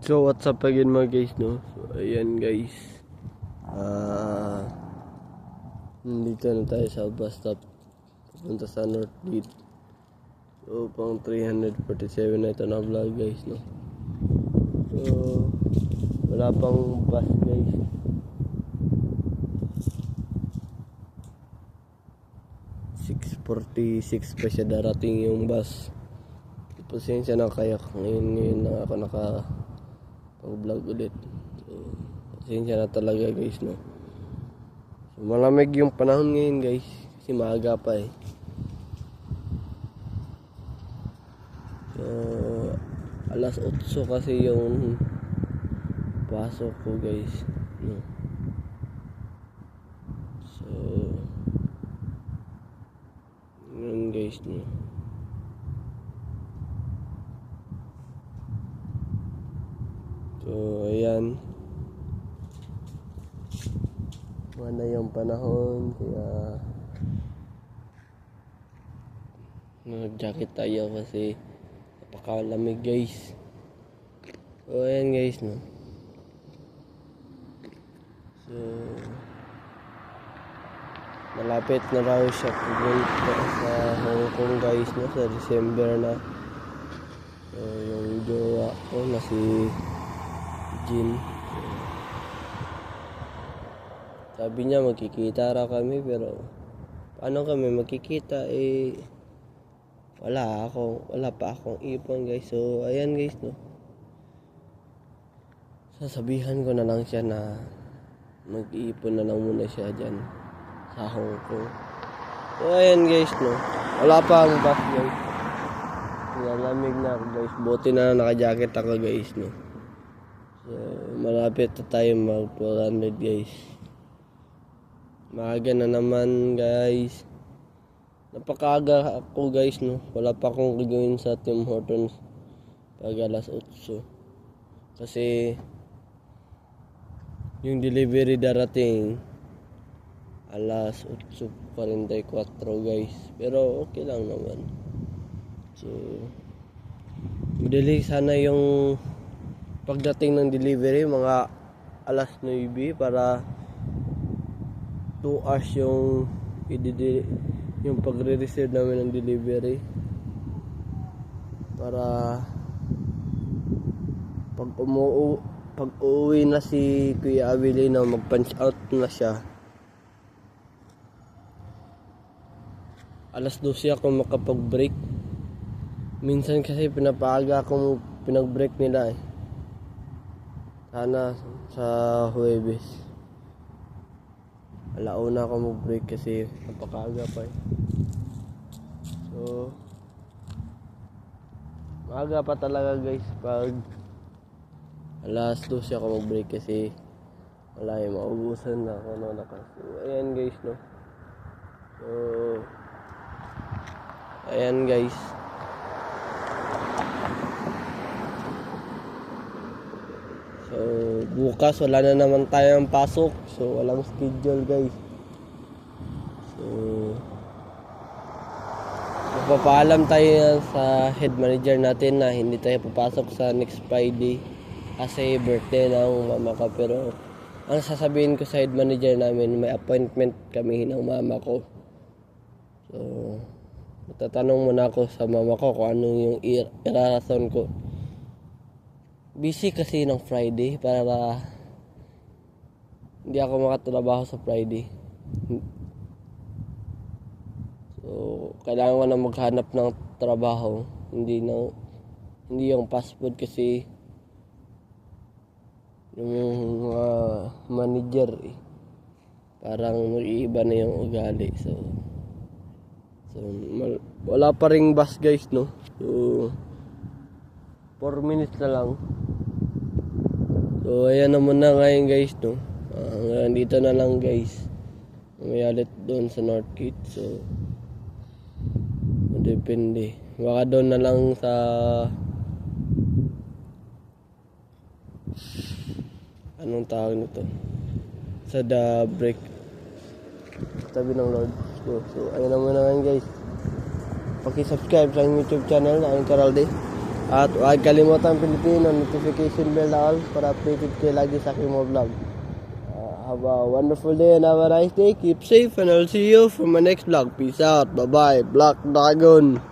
So what's up again mga guys, no? So ayan guys, dito na tayo sa bus stop papunta sa North Gate. So pang 347 na ito na vlog guys, no? So wala pang bus guys. .46 pa siya darating yung bus. Pasensya na kaya ngayon na ako pag-vlog ulit. So, pasensya na talaga guys, no. So, malamig yung panahon ngayon guys kasi maaga pa eh. So, alas 8 kasi yung pasok ko guys, no. So, yun guys, no. So, ayan. Wala yung panahon, kaya nag-jacket tayo kasi napakalamig guys. So, ayan guys, no. So, malapit na raw siya pumunta sa Hong Kong guys, no, sa December na. So, yung jowa ko na si Jin. Sabi niya magkikita ra kami, pero paano kami magkikita eh wala pa akong ipon guys. So ayan guys, no. Sasabihan ko na lang siya na mag-iipon na lang muna siya dyan sa Hong Kong. So ayan guys, no. Wala pa ang bus guys. Lamig na ako guys. Buti na naka-jacket ako guys, no. So, malapit na tayo mag 400 guys. Maaga na naman guys. Napakaaga ako guys, no. Wala pa akong gagawin sa Tim Hortons pag alas 8. Kasi yung delivery darating alas 8:44 guys. Pero okay lang naman. So, madali sana yung pagdating ng delivery mga alas 9 para 2 hours yung pagre-receive namin ng delivery, para pag uuwi na si Kuya Abilino, mag-punch out na siya. Alas 12 ako makapag-break. Minsan kasi pinapaaga akong pinag-break nila eh. Sana sa Huwebes. Alauna ako mag-break kasi napakaaga pa eh. So, maaga pa talaga guys pag alas 12 ako mag-break kasi wala yung maubusan na ako na lakas. So, ayan guys, no. So, ayan guys. So, bukas wala na naman tayong pasok. So, walang schedule guys. So, magpapaalam tayo sa head manager natin na hindi tayo papasok sa next Friday kasi birthday ng mama ko. Pero, ang sasabihin ko sa head manager namin, may appointment kami ng mama ko. So, tatanong muna ako sa mama ko kung ano yung irarason ko. Busy kasi ng Friday, para hindi ako makatrabaho sa Friday. So, kailangan ko na maghanap ng trabaho, hindi yung fast food kasi yung manager eh, parang nag-iiba na yung ugali. So wala pa ring bus guys, no. So 4 minutes na lang. So ayan naman na ngayon guys, no. Dito na lang guys. Mayalit doon sa North Gate. So depende. Baka doon na lang sa anong tawag nito, sa The Break, tabi ng Lord. So ayun naman na ngayon guys. Paki-subscribe sa YouTube channel na Karalde. At huwag kalimutan Pilipino, notification bell na all para updated kayo lagi sa aking mga vlog. Have a wonderful day and have a nice day. Keep safe and I'll see you for my next vlog. Peace out. Bye-bye. Black Dragon.